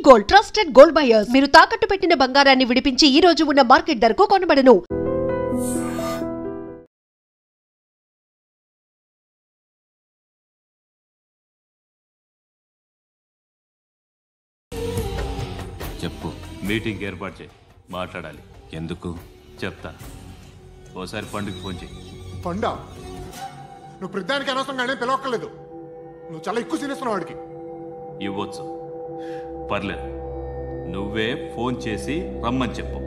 Gold, trusted gold buyers. మీరు తాకట్టు పెట్టిన బంగారాన్ని విడిపించి ఈ రోజు ఉన్న మార్కెట్ ధరకు కొనబడను. చెప్పు. మీటింగ్ ఏర్పాటు చేయి, మాట్లాడాలి. ఎందుకు? చెప్తా. ఓసారి పండుగ ఫోన్ చేయి. పండా? నువ్వు ప్రతిదానికి అనవసరంగానే పిలవక్కర్లేదు. నువ్వు చాలా ఎక్కువ సీనిస్తున్నావు వాడికి. ఇవ్వచ్చు, పర్లేదు. నువ్వే ఫోన్ చేసి రమ్మని చెప్పు.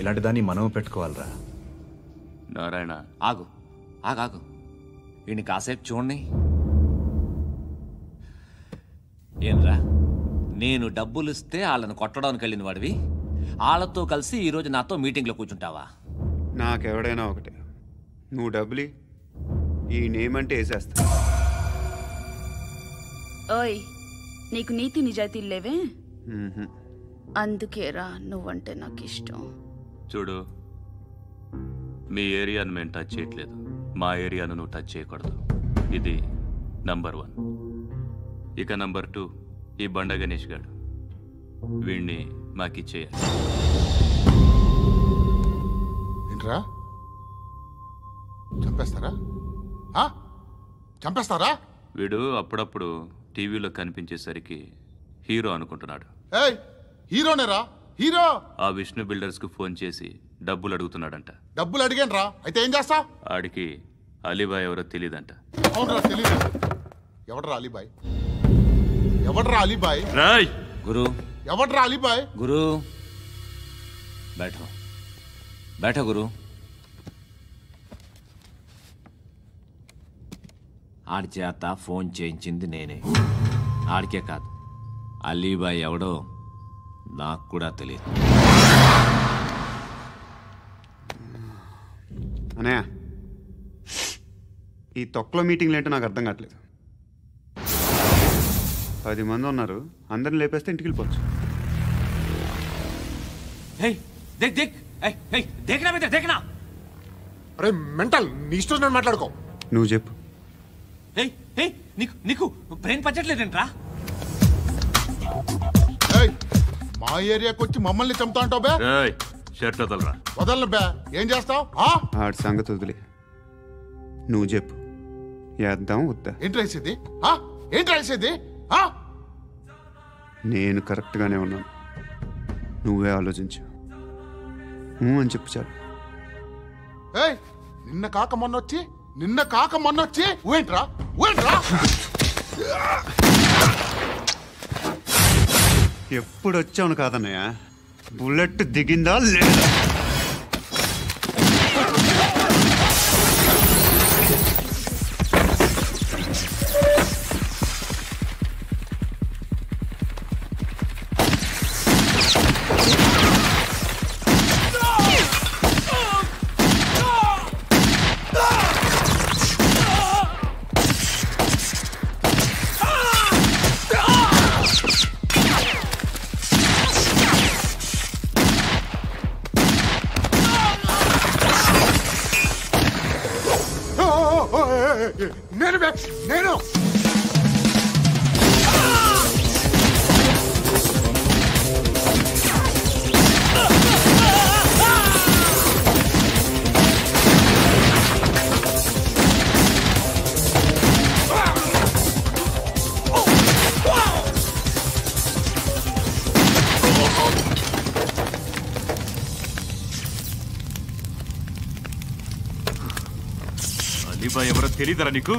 ఇలాంటి దాన్ని మనం పెట్టుకోవాలరా. నారాయణ, ఆగు ఆగాగు, ఈయన కాసేపు చూడండి. ఏంరా, నేను డబ్బులు ఇస్తే వాళ్ళని కొట్టడానికి వెళ్ళిన వాడివి, వాళ్ళతో కలిసి ఈరోజు నాతో మీటింగ్లో కూర్చుంటావా? నాకెవడైనా ఒకటే. నువ్వు డబ్బులి, ఈ నేమ్ అంటే వేసేస్తా. ఓయ్, నీకు నీతి నిజాయితీలు లేవే, అందుకేరా నువ్వంటే నాకు ఇష్టం. చూడు, మీ ఏరియాను మేము టచ్ చేయట్లేదు, మా ఏరియాను నువ్వు టచ్ చేయకూడదు. ఇది నంబర్ 1. ఇక నంబర్ 2, ఈ బండ గణేష్ గారు, వీణ్ణి మాకిచ్చేయాలి. ఏంట్రా, చంపేస్తారా? చంపేస్తారా? వీడు అప్పుడప్పుడు టీవీలో కనిపించేసరికి హీరో అనుకుంటున్నాడు. ఏయ్, హీరోనేరా, హీరో. ఆ విష్ణు బిల్డర్స్ కు ఫోన్ చేసి డబ్బులు అడుగుతున్నాడంట. డబ్బులు అడిగాను, అయితే ఏం చేస్తా? ఆడికి అలీబాయ్ ఎవరో తెలియదంట. అవునరా, తెలీదు. ఎవడరా అలీబాయ్? ఎవడరా అలీబాయ్? రాయ్ గురు, ఎవడరా అలీబాయ్? గురు బైఠో బైఠో గురు. ఆడి చేత ఫోన్ చేయించింది నేనే. ఆడికే కాదు, అలీబాయ్ ఎవడో నాకు కూడా తెలియదు. అనయ్య, ఈ తొక్కలో మీటింగ్లు ఏంటో నాకు అర్థం కావట్లేదు. 10 మంది ఉన్నారు, అందరిని లేపేస్తే ఇంటికి వెళ్ళిపోవచ్చు. అరే మెంటల్, నీ ఇష్టం నేను మాట్లాడుకో. నువ్వు చెప్పు. నీకు బ్రెయిన్ పచ్చట్లేదంట్రా? మా ఏరియాకి వచ్చి మమ్మల్ని చంపుతా అంటావు బే? షర్ట్ వదలరా. వదలను బే. ఏం చేస్తావు? ఆడి సంగతి వదిలే, నువ్వు చెప్పు. వేద్దాం వద్దా? ఏంటి రాసేది? ఏంటి రాసేది? నేను కరెక్ట్గానే ఉన్నాను, నువ్వే ఆలోచించు. అని చెప్పు చాలు. నిన్న కాక మొన్నొచ్చి ఊయంట్రా. ఎప్పుడు వచ్చావును కాదన్నయ్య, బుల్లెట్ దిగిందా లేదా? నేను అలీబాయ్ ఎవరో తెలీదరా నీకు?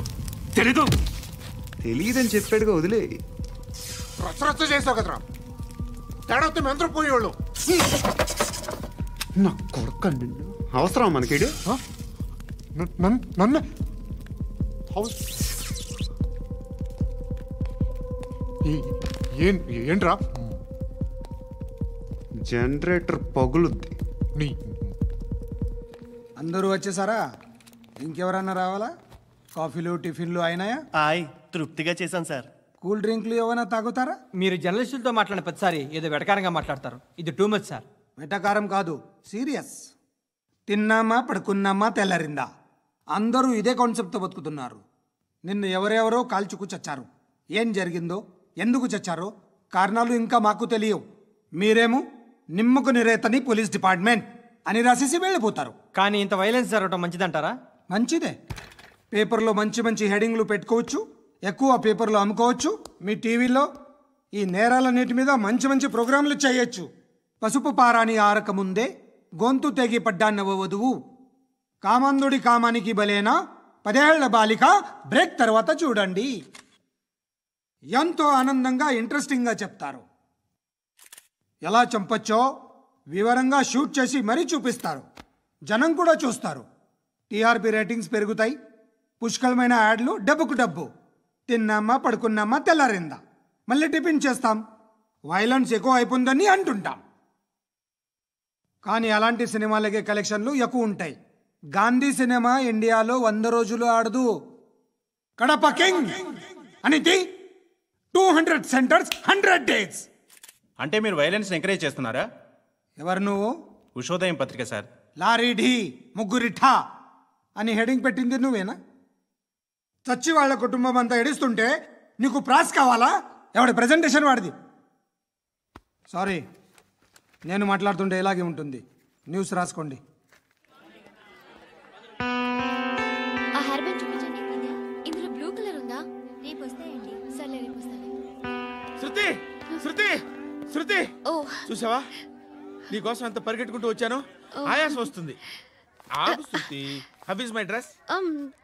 తెలియదని చెప్పాడుగా, వదిలే. రచ్చ చేసావు కదరా, తేడా వస్తే మెంతరం పోయేవాళ్ళు. నా కొడుకు అవసరం మనకి. నన్ను ఏంట్రా? జనరేటర్ పగులుద్ది. నీ అందరూ వచ్చేసారా? ఇంకెవరన్నా రావాలా? కాఫీలు టిఫిన్లు అయినాయా? ఆయ్ తృప్తిగా చేశాను సార్. కూల్ డ్రింక్లు ఏమైనా తాగుతారా? మీరు జర్నలిస్టులతో మాట్లాడిన ప్రతిసారి ఏదో వెటకారంగా మాట్లాడతారు. ఇది టూ మచ్ సార్. వెటకారం కాదు, సీరియస్. తిన్నామా పడుకున్నామా తెల్లరిందా, అందరూ ఇదే కాన్సెప్ట్తో బతుకుతున్నారు. నిన్ను ఎవరెవరో కాల్చుకు చచ్చారు. ఏం జరిగిందో, ఎందుకు చచ్చారో కారణాలు ఇంకా మాకు తెలియవు. మీరేమో నిమ్మకు నిరేతని పోలీస్ డిపార్ట్మెంట్ అని రాసేసి వెళ్ళిపోతారు. కానీ ఇంత వైలెన్స్ జరగడం మంచిదంటారా? మంచిదే. పేపర్లో మంచి మంచి హెడింగ్లు పెట్టుకోవచ్చు, ఎక్కువ పేపర్లు అమ్ముకోవచ్చు. మీ టీవీలో ఈ నేరాలన్నిటి మీద మంచి మంచి ప్రోగ్రాంలు చేయొచ్చు. పసుపు పారాని ఆరక ముందే గొంతు తెగి పడ్డాన్నవ వధువు, కామందుడి కామానికి బలేనా 10 ఏళ్ల బాలిక బ్రేక్ తర్వాత చూడండి. ఎంతో ఆనందంగా ఇంట్రెస్టింగ్గా చెప్తారు. ఎలా చంపచ్చో వివరంగా షూట్ చేసి మరీ చూపిస్తారు. జనం కూడా చూస్తారు. టీఆర్పీ రేటింగ్స్ పెరుగుతాయి. పుష్కలమైన యాడ్లు, డబ్బుకు డబ్బు. తిన్నామా పడుకున్నామా తెల్లారిందా, మళ్ళీ టిఫిన్ చేస్తాం. వైలెన్స్ ఎక్కువ అయిపోయిందని అంటుంటాం. కానీ అలాంటి సినిమాలకే కలెక్షన్లు ఎక్కువ ఉంటాయి. గాంధీ సినిమా ఇండియాలో 100 రోజులు ఆడదు. కడప కింగ్ అనేది 200 సెంటర్స్ 100 డేస్. అంటే మీరు వైలెన్స్ ఎంకరేజ్ చేస్తున్నారా? ఎవరు నువ్వు? ఉషోదయం పత్రిక సార్. లారీ ఢీ ముగ్గురిఠా అని హెడింగ్ పెట్టింది నువ్వేనా? చచ్చి వాళ్ళ కుటుంబం అంతా ఎడుస్తుంటే నీకు ప్రాస్ కావాలా? ఎవడి ప్రెజెంటేషన్ వాడిది. సారీ, నేను మాట్లాడుతుంటే ఇలాగే ఉంటుంది. న్యూస్ రాసుకోండి. ఆ హెయిర్ బ్యాండ్ చూపించండి. ఇందులో బ్లూ కలర్ ఉందా? రేపు వస్తాయండి. సర్లే రేపు వస్తాను. శృతి శృతి శృతి, ఓ చూసావా నీకోసం ఎంత పరిగెట్టుకుంటూ వచ్చాను. ఆయాసం వస్తుంది. ఆగు Shruti. How is my dress?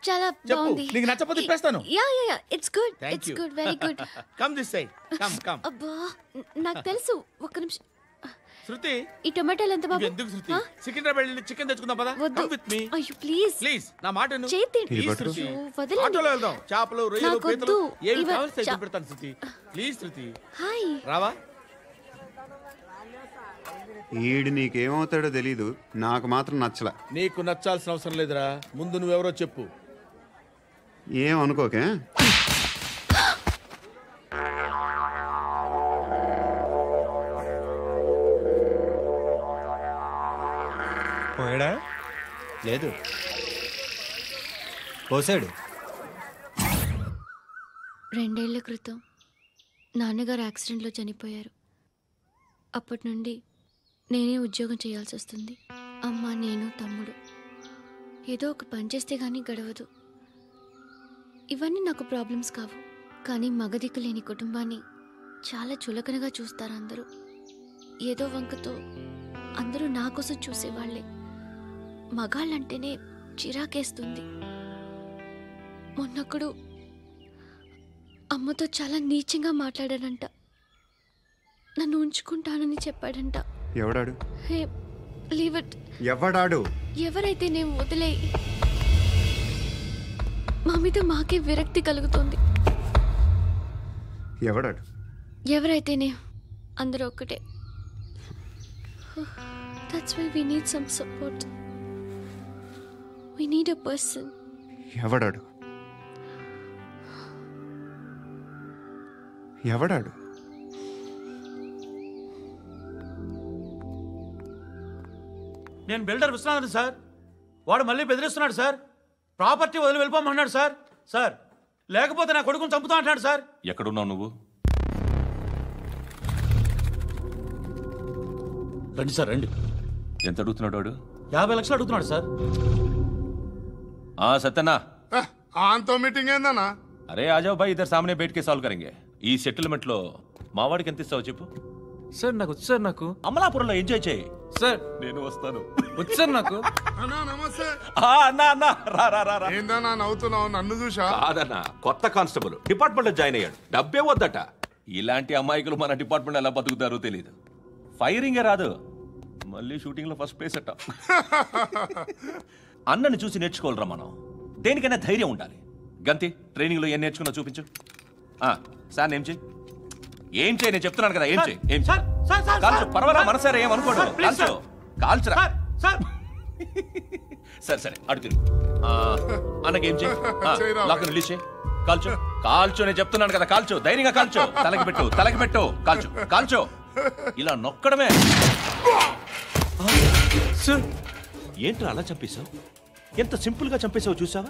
చాలా చెప్పు, బాగుంది. నీకు నచ్చకపోతే తిప్పేస్తాను. Yeah yeah yeah, it's good. Thank it's you. Good, very good. Come this side. Come come. అబ్బా, నాకు తెలుసు. ఒక్క నిమిషం. శృతి, ఈ టొమాటోలు ఎంత బాబు? ఎందుకు శృతి? సికింద్రాబాద్ వెళ్ళి చికెన్ తెచ్చుకుందాం పదా. వద్దు. Come with me. అయ్యో ప్లీజ్ ప్లీజ్ నా మాట విను. చేతి ప్లీజ్ శృతి. వదలండి. ఆటోలో వెళ్దాం. చేపలు, రొయ్యలు, నాకు పీతలు వద్దు. ఏమి ఇవ- కావాలి చా- పెడతాను శృతి. Please Shruti. హాయ్. రావా? ఈడు నీకేమవుతాడో తెలీదు, నాకు మాత్రం నచ్చలా. నీకు నచ్చాల్సిన అవసరం లేదురా. ముందు నువ్వెవరో చెప్పు. ఏమనుకోకే. పోయాడా? లేదు, పోసాడు. 2 ఏళ్ల క్రితం నాన్నగారు యాక్సిడెంట్లో చనిపోయారు. అప్పటి నుండి నేనే ఉద్యోగం చేయాల్సి వస్తుంది. అమ్మ, నేను, తమ్ముడు ఏదో ఒక పని చేస్తే కానీ గడవదు. ఇవన్నీ నాకు ప్రాబ్లమ్స్ కావు. కానీ మగదిక్కు లేని కుటుంబాన్ని చాలా చులకనగా చూస్తారు అందరూ. ఏదో వంకతో అందరూ నా కోసం చూసేవాళ్లే. మగాళ్ళంటేనే చిరాకేస్తుంది. మొన్నొక్కడు అమ్మతో చాలా నీచంగా మాట్లాడాడంట. నన్ను ఉంచుకుంటానని చెప్పాడంట. ఎవడాడు? హే, లీవ్ ఇట్. ఎవడాడు? ఎవరైతే నేను వదిలే. మా మీద మాకే విరక్తి కలుగుతుంది. ఎవడాడు? ఎవరైతేనే అందరూ ఒక్కటే. That's why we need some support. We need a person. ఎవడాడు? ఎవడాడు? నేను బిల్డర్ విశ్వనాథన్ సార్. వాడు మళ్ళీ బెదిరిస్తున్నాడు సార్. ప్రాపర్టీ వదిలి వెళ్ళిపోమన్నాడు సార్. సార్, లేకపోతే నా కొడుకుని చంపుతా అంటున్నాడు సార్. ఎక్కడున్నావు నువ్వు? రండి సార్, రండి. ఎంత అడుగుతున్నాడు వాడు? 50 లక్షలు అడుగుతున్నాడు సార్. సత్యనా, ఆంతో మీటింగ్ ఏందన్నా? అరే ఆజావ్ భాయ్, ఇద్దరు సామనే బయటకే సాల్వ్ కరెంగే. ఈ సెటిల్మెంట్ లో మావాడికి ఎంత ఇస్తావు చెప్పు. సార్ నాకు వచ్చు సార్. నాకు అమలాపురంలో ఎంజాయ్ చేయి సార్. నేను వస్తాను. వచ్చు సార్ నాకు. అన్నా నమస్తే. అన్నా అన్నా, రా రా రా. ఏందన్నా నవ్వుతున్నావు? నన్ను చూసా? కాదన్నా, కొత్త కానిస్టేబుల్ డిపార్ట్మెంట్ లో జాయిన్ అయ్యాడు. డబ్బే వద్దట. ఇలాంటి అమాయకులు మన డిపార్ట్మెంట్ ఎలా బతుకుతారో తెలియదు. ఫైరింగే రాదు, మళ్ళీ షూటింగ్ లో ఫస్ట్ ప్లేస్ అట్ట. అన్నని చూసి నేర్చుకోవాలరా మనం. దేనికైనా ధైర్యం ఉండాలి. గంతి, ట్రైనింగ్ లో ఏం నేర్చుకున్నా చూపించు. సార్ ఏం చేయి, ఏం చేయి, నేను చెప్తున్నాను కదా. ఏం చేయి, ఏం సార్ కాల్చు పర్వాలా మనసారా ఏమనుకోడు కాల్చు కాల్చురా సరే సరే అడు తిరుగు అన్నకేం చేయి లాక్ రిలీజ్ చేయి కాల్చు కాల్చు నేను చెప్తున్నాను కదా కాల్చు ధైర్యంగా కాల్చు తలకి పెట్టు కాల్చు కాల్చు ఇలా నొక్కడమే ఏంట్రా అలా చంపేశావు ఎంత సింపుల్ గా చంపేశావు చూసావా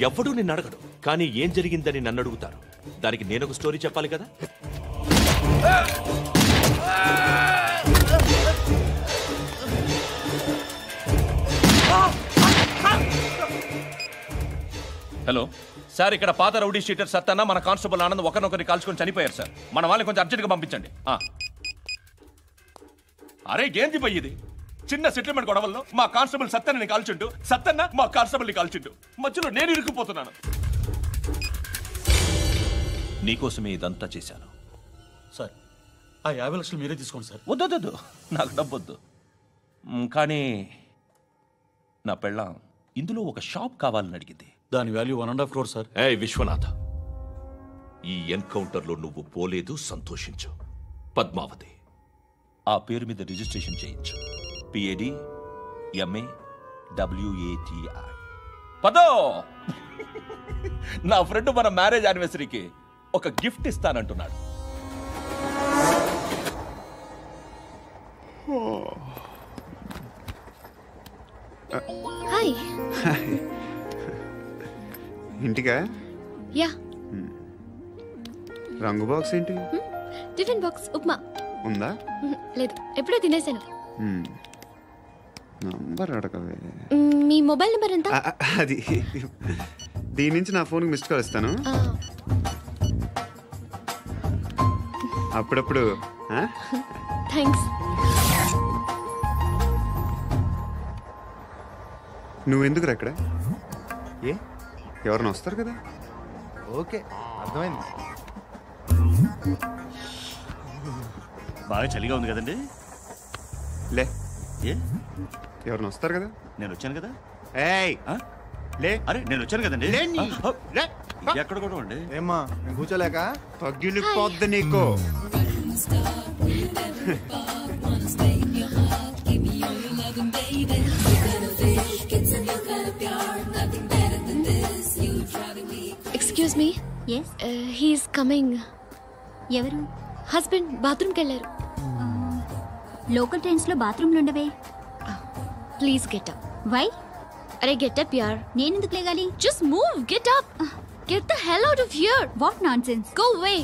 ఎవడూ నిన్ను అడగడు కానీ ఏం జరిగిందని నన్ను అడుగుతారు దానికి నేను ఒక స్టోరీ చెప్పాలి కదా హలో సార్ ఇక్కడ పాత రౌడీ షీటర్ సత్తన్న మన కానిస్టేబుల్ ఆనంద్ ఒకరినొకరిని కాల్చుకొని చనిపోయారు సార్ మన వాళ్ళని కొంచెం అర్జెంట్గా పంపించండి అరే ఏంది పోయి ఇది చిన్న సెటిల్మెంట్ గొడవల్లో మా కానిస్టేబుల్ సత్తన్నని కాల్చుంటూ సత్తన్న మా కానిస్టేబుల్ని కాల్చుంటూ మధ్యలో నేను ఇరుక్కుపోతున్నాను నీకోసమే ఇదంతా చేశాను సార్ ఆ 50 లక్షలు మీరే తీసుకోండి సార్ వద్దొద్దు నాకు డబ్బొద్దు కానీ నా పెళ్ళాం ఇందులో ఒక షాప్ కావాలని అడిగింది దాని వాల్యూ 1.5 crore సార్ ఏ విశ్వనాథ ఈ ఎన్కౌంటర్లో నువ్వు పోలేదు సంతోషించు పద్మావతి ఆ పేరు మీద రిజిస్ట్రేషన్ చేయించు PAD MA WATI పదో నా ఫ్రెండ్ మన మ్యారేజ్ యానివర్సరీకి ఒక గిఫ్ట్ ఇస్తానంటున్నాడు హాయ్ ఇంటికా యా రంగు బాక్స్ ఏంటి టిఫిన్ బాక్స్ ఉప్మా ఉందా లేదు ఎప్పుడో తినేసాను నంబర్ అడగవే మీ మొబైల్ నెంబర్ ఎంత అది దీని నుంచి నా ఫోన్కి మిస్డ్ కాల్ ఇస్తాను అప్పుడప్పుడు థ్యాంక్స్ నువ్వెందుకురా ఇక్కడ ఏ ఎవరైనా వస్తారు కదా ఓకే అర్థమైంది బాగా చలిగా ఉంది కదండి లే ఏ ఎవరైనా వస్తారు కదా నేను వచ్చాను కదా ఏయ్ లే అరే నేను వచ్చాను కదండి ఎక్కడ కూడా అండి ఏమ్మా కూర్చోలేక పగిలిపోద్ది నీకు ఎక్స్క్యూజ్ మీ హీస్ కమింగ్ ఎవరు హస్బెండ్ బాత్రూమ్కి వెళ్ళారు లోకల్ ట్రైన్స్లో బాత్రూమ్లు ఉండవే ప్లీజ్ గెట్ అప్ వై అరే గెట్ అప్ యార్ నేనెందుకు లేగాలి just move get up get the hell out of here what nonsense go away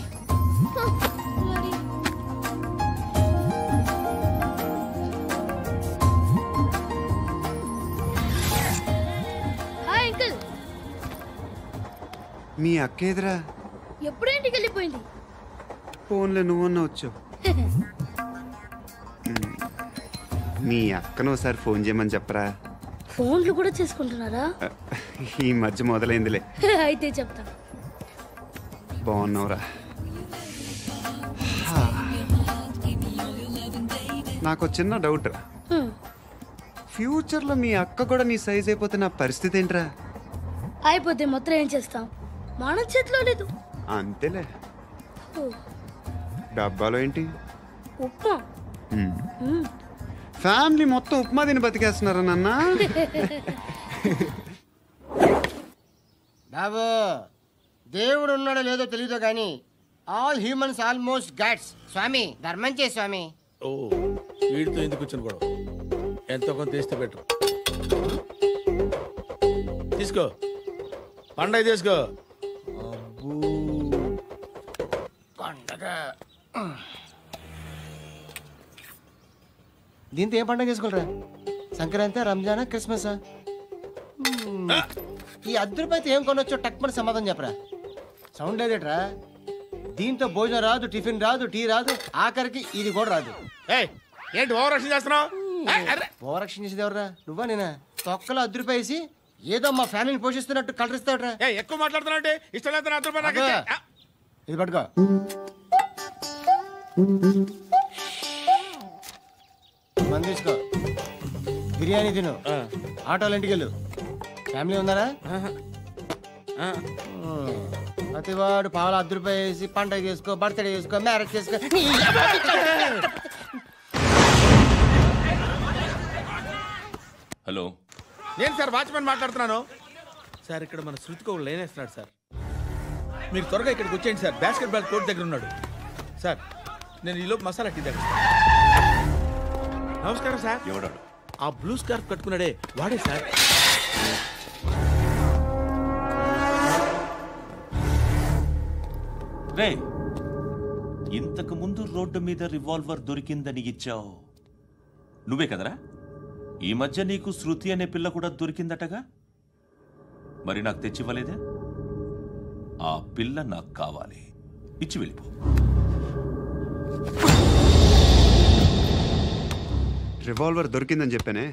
hi uncle మీ అక్క ఎదురా ఎప్పుడు ఇంటికి వెళ్ళిపోయింది ఫోన్లో నువ్వన్నా వచ్చావు మీ అక్కను ఒకసారి ఫోన్ చేయమని చెప్పరా ఫోన్లు కూడా చేసుకుంటున్నారా ఈ మధ్య మొదలైందిలే అయితే చెప్తా బాగున్నావురా నాకు చిన్న డౌట్ రా ఫ్యూచర్లో మీ అక్క కూడా నీ సైజ్ అయిపోతే నా పరిస్థితి ఏంట్రా అయిపోతే మొత్తం ఏం చేస్తాం మన చేతిలో లేదు అంతేలే డబ్బాలో ఏంటి ఉప్మా ఫ్యామిలీ మొత్తం ఉప్మా తిని బతికేస్తున్నారా నాన్న బాబు దేవుడు ఉన్నాడో లేదో తెలియదు కానీ ఆల్ హ్యూమన్స్ ఆల్మోస్ట్ గాడ్స్ స్వామి ధర్మం చే స్వామి ఓ వీడితో ఎందుకు వచ్చిన గొడవ ఎంతో కొంత తీస్తే పెట్టు తీసుకో పండగ తీసుకో పండగ దీంతో ఏం పండగ చేసుకోరా సంక్రాంతి రంజానా క్రిస్మసా ఈ ₹10 ఏం కొనొచ్చో టక్మని సమాధానం చెప్పరా సౌండ్ లేదేట్రా దీంతో భోజనం రాదు టిఫిన్ రాదు టీ రాదు ఆఖరికి ఇది కూడా రాదు ఏంటి ఓవర్ రక్షణ చేస్తున్నావు ఓవర్ రక్షణ చేసేది ఎవరా నువ్వా నేనా తొక్కలో ₹10 వేసి ఏదో మా ఫ్యామిలీని పోషిస్తున్నట్టు కలరిస్తాడ్రా ఎక్కువ మాట్లాడుతున్నావు ఇష్టం లేదు ఇది పట్టుకో మంది తీసుకో బిర్యానీ తిను ఆటోలు ఇంటికి వెళ్ళు ఫ్యామిలీ ఉన్నారా ప్రతివాడు పావులు ₹10 వేసి పండగ చేసుకో బర్త్డే చేసుకో మ్యారేజ్ చేసుకో హలో, నేను సార్ వాచ్మెన్ మాట్లాడుతున్నాను. సార్ ఇక్కడ మన శృతికి ఒక లైన్ వేస్తున్నాడు సార్. మీరు త్వరగా ఇక్కడికి వచ్చేయండి సార్. బాస్కెట్ బాల్ కోర్ట్ దగ్గర ఉన్నాడు సార్. నేను ఈలోపు మసాలా టీ దగ్గర. నమస్కారం సార్. ఎవడాడు? ఆ బ్లూ స్కార్ఫ్ కట్టుకున్నాడే వాడే సార్. రే, ఇంతకు ముందు రోడ్డు మీద రివాల్వర్ దొరికిందని ఇచ్చావు నువ్వే కదరా? ఈ మధ్య నీకు శృతి అనే పిల్ల కూడా దొరికిందటగా, మరి నాకు తెచ్చివ్వలేదే? ఆ పిల్ల నాకు కావాలి, ఇచ్చి వెళ్ళిపో. రివాల్వర్ దొరికిందని చెప్పానే,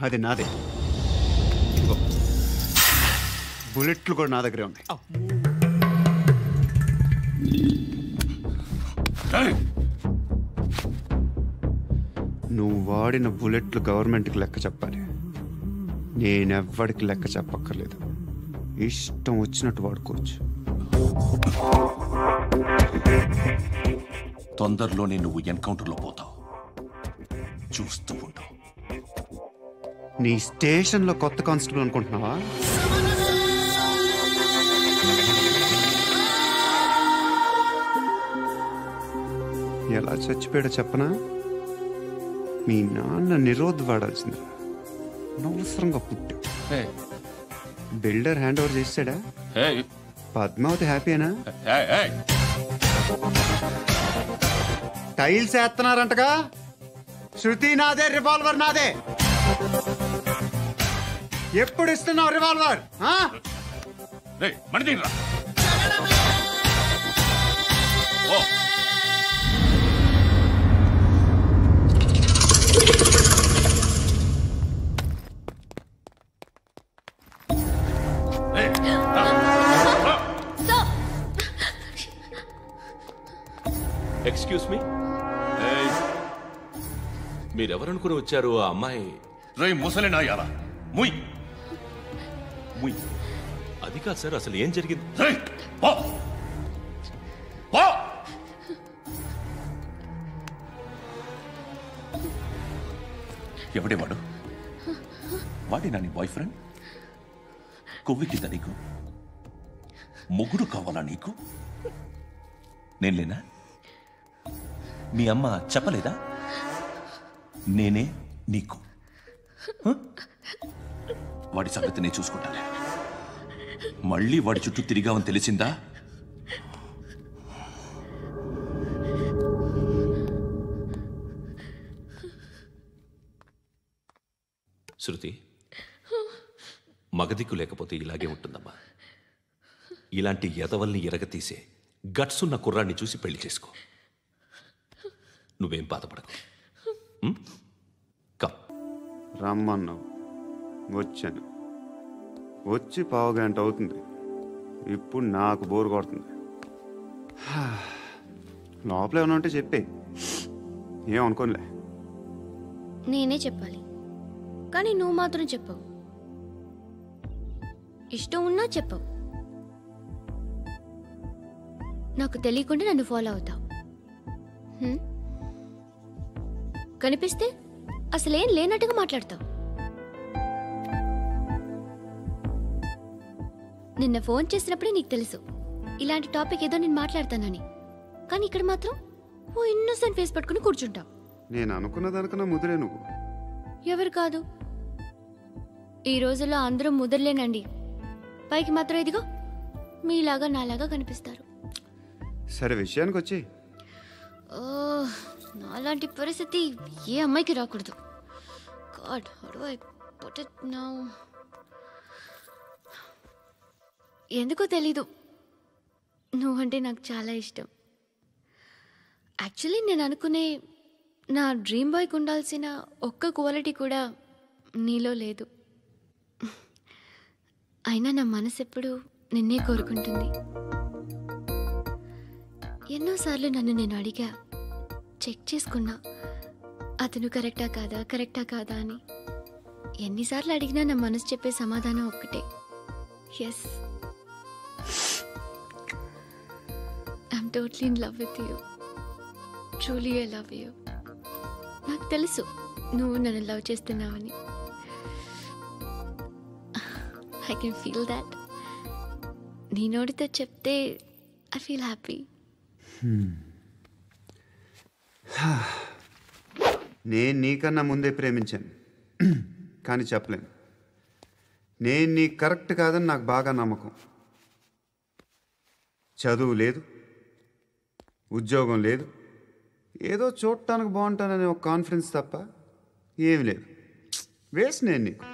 అది నాదే. బుల్లెట్లు కూడా నా దగ్గరే ఉన్నాయి. నువ్వు వాడిన బుల్లెట్లు గవర్నమెంట్కి లెక్క చెప్పాలి. నేనెవ్వడికి లెక్క చెప్పక్కర్లేదు. ఇష్టం వచ్చినట్టు వాడుకోవచ్చు. తొందరలోనే నువ్వు ఎన్కౌంటర్లో పోతావు, చూస్తూ ఉంటావు. నీ స్టేషన్లో కొత్త కానిస్టేబుల్ అనుకుంటున్నావా? ఎలా చచ్చిపోయాడో చెప్పనా? మీ నాన్న నిరోధ్ వాడాల్సింది. అనవసరంగా పుట్టావు. బిల్డర్ హ్యాండ్ ఓవర్ చేసాడా? పద్మావతి హ్యాపీనా? టైల్స్ వేస్తున్నారంటగా. శృతి నాదే, రివాల్వర్ నాదే. ఎప్పుడు ఇస్తున్నావు రివాల్వర్? ఎక్స్క్యూజ్ మీ, మీరెవరనుకుని వచ్చారు? ఆ అమ్మాయి రే ముసలి నాయాలా, ముయ్ ముయ్. అది కాదు సార్, అసలు ఏం జరిగింది? ఎవడే వాడు? వాడేనా నీ బాయ్ ఫ్రెండ్? కొవ్వికిందా నీకు? మొగుడు కావాలా నీకు? నేను లేనా? మీ అమ్మ చెప్పలేదా నేనే నీకు? వాడి సంగతి నేను చూసుకుంటాను. మళ్ళీ వాడి చుట్టూ తిరిగావని తెలిసిందా? శృతి, మగదిక్కు లేకపోతే ఇలాగే ఉంటుందమ్మా. ఇలాంటి ఎదవల్ని ఎరగతీసే గట్స్ ఉన్న కుర్రాన్ని చూసి పెళ్లి చేసుకో. నువ్వేం బాధపడకు. రమ్మన్నావు, వచ్చాను. వచ్చి పావుగంట అవుతుంది. ఇప్పుడు నాకు బోరు కొడుతుంది. లోపల ఏమన్నా ఉంటే చెప్పే, ఏమనుకోనిలే. నేనే చెప్పాలి, కానీ నువ్వు మాత్రం చెప్పవు. ఇష్టం ఉన్నా చెప్పవు. నాకు తెలియకుండా నన్ను ఫాలో అవుతావు. కనిపిస్తే అసలేం లేనట్టుగా మాట్లాడతావు. నిన్న ఫోన్ చేసినప్పుడే నీకు తెలుసు ఇలాంటి టాపిక్ ఏదో నేను మాట్లాడతానని. కానీ ఇక్కడ మాత్రం ఓ ఇన్నోసెంట్ ఫేస్ పట్టుకుని కూర్చుంటావు. నేను అనుకున్నదానికన్నా ముదిరే నువ్వు. ఎవరు కాదు, ఈ రోజుల్లో అందరూ ముదరలేనండి. పైకి మాత్రం ఇదిగో మీలాగా నాలాగా కనిపిస్తారు. సరే విషయానికి వచ్చి, నాలాంటి పరిస్థితి ఏ అమ్మాయికి రాకూడదు. God, how do I put it now? ఎందుకో తెలీదు, నువ్వంటే నాకు చాలా ఇష్టం. యాక్చువల్లీ నేను అనుకునే నా డ్రీమ్ బాయ్కి ఉండాల్సిన ఒక్క క్వాలిటీ కూడా నీలో లేదు. అయినా నా మనసు ఎప్పుడు నిన్నే కోరుకుంటుంది. ఎన్నోసార్లు నన్ను నేను అడిగా, చెక్ చేసుకున్నా అతను కరెక్టా కాదా అని. ఎన్నిసార్లు అడిగినా నా మనసు చెప్పే సమాధానం ఒక్కటే, yes, I'm totally in love with you. Truly I love you. నాకు తెలుసు నువ్వు నన్ను లవ్ చేస్తున్నావని. I can feel that. నీ నోటితో చెప్తే ఐ ఫీల్ హ్యాపీ. నేను నీకన్నా ముందే ప్రేమించాను, కానీ చెప్పలేను. నేను నీకు కరెక్ట్ కాదని నాకు బాగా నమ్మకం. చదువు లేదు, ఉద్యోగం లేదు, ఏదో చూడటానికి బాగుంటాననే ఒక కాన్ఫిడెన్స్ తప్ప ఏమి లేదు. వేస్ట్ నేను నీకు.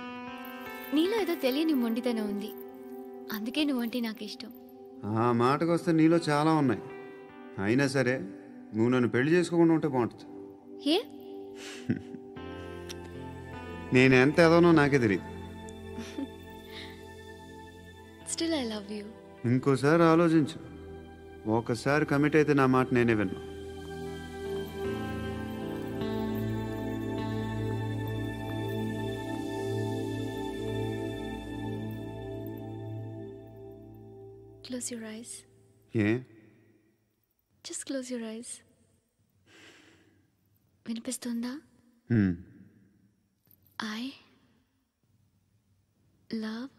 నీలో ఏదో తెలియని మొండితనం ఉంది, అందుకే నువ్వంటే నాకు ఇష్టం. ఆ మాటకు వస్తే నీలో చాలా ఉన్నాయి. అయినా సరే నువ్వు నన్ను పెళ్లి చేసుకోకుండా ఉంటే బాగుంటుంది. ఏ? నేను ఎంత ఎదవనో నాకే తెలియదు. Still I love you. ఇంకోసారి ఆలోచించు. ఒకసారి కమిట్ అయితే నా మాట నేనే విన్నా. Close your eyes. A? Just close your eyes. వినిపిస్తుందా? I love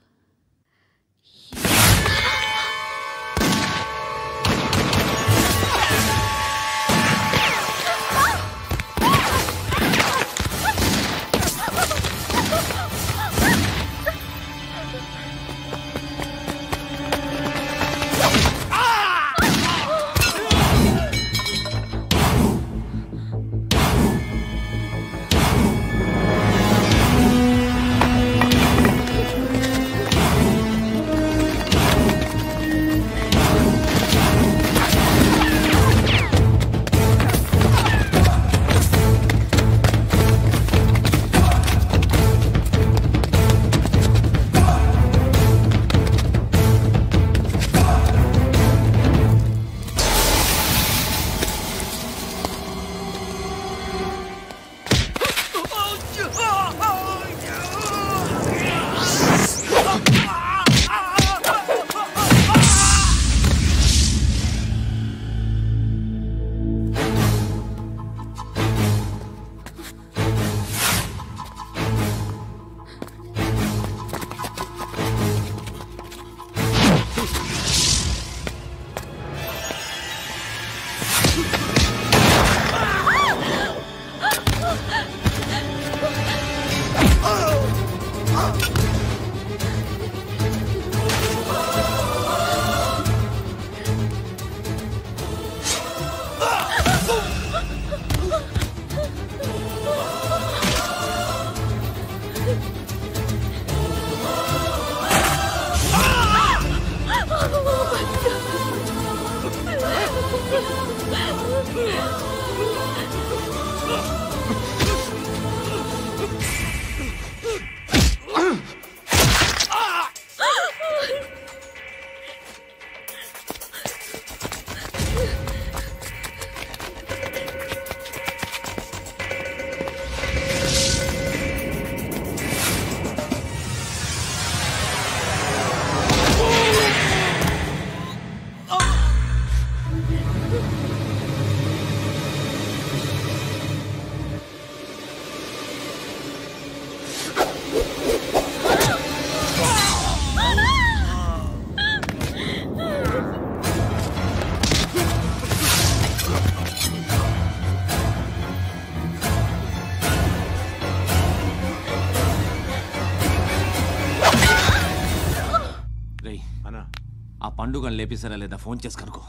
పండుగను లేపేసారా లేదా ఫోన్ చేసి కనుకో.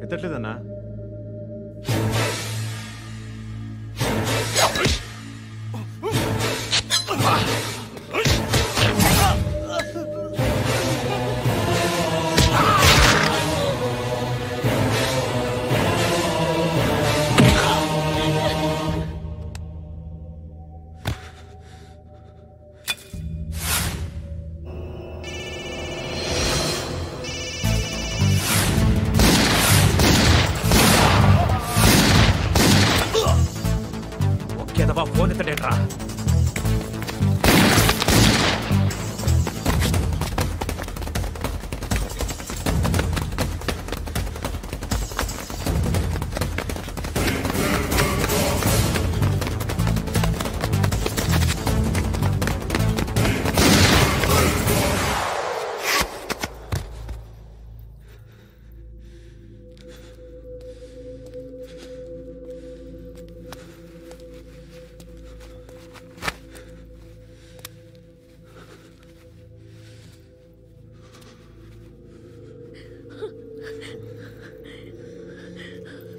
ఎత్తట్లేదన్నా. ఫోన్ ఎత్తడేట్రా?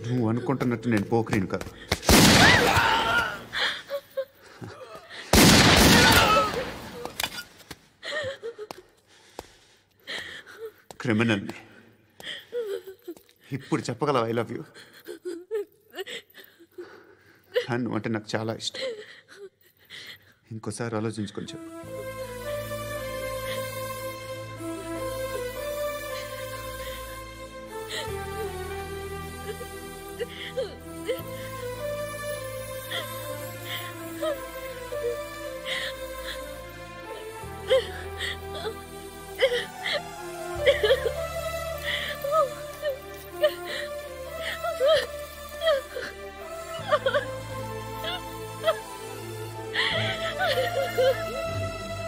నువ్వు అనుకుంటున్నట్టు నేను పోకరీని కాదు. క్రిమినల్ని. ఇప్పుడు చెప్పగలవు ఐ లవ్ యూ. నువ్వు అంటే నాకు చాలా ఇష్టం. ఇంకోసారి ఆలోచించుకొని చెప్పు.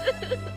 Ha ha ha!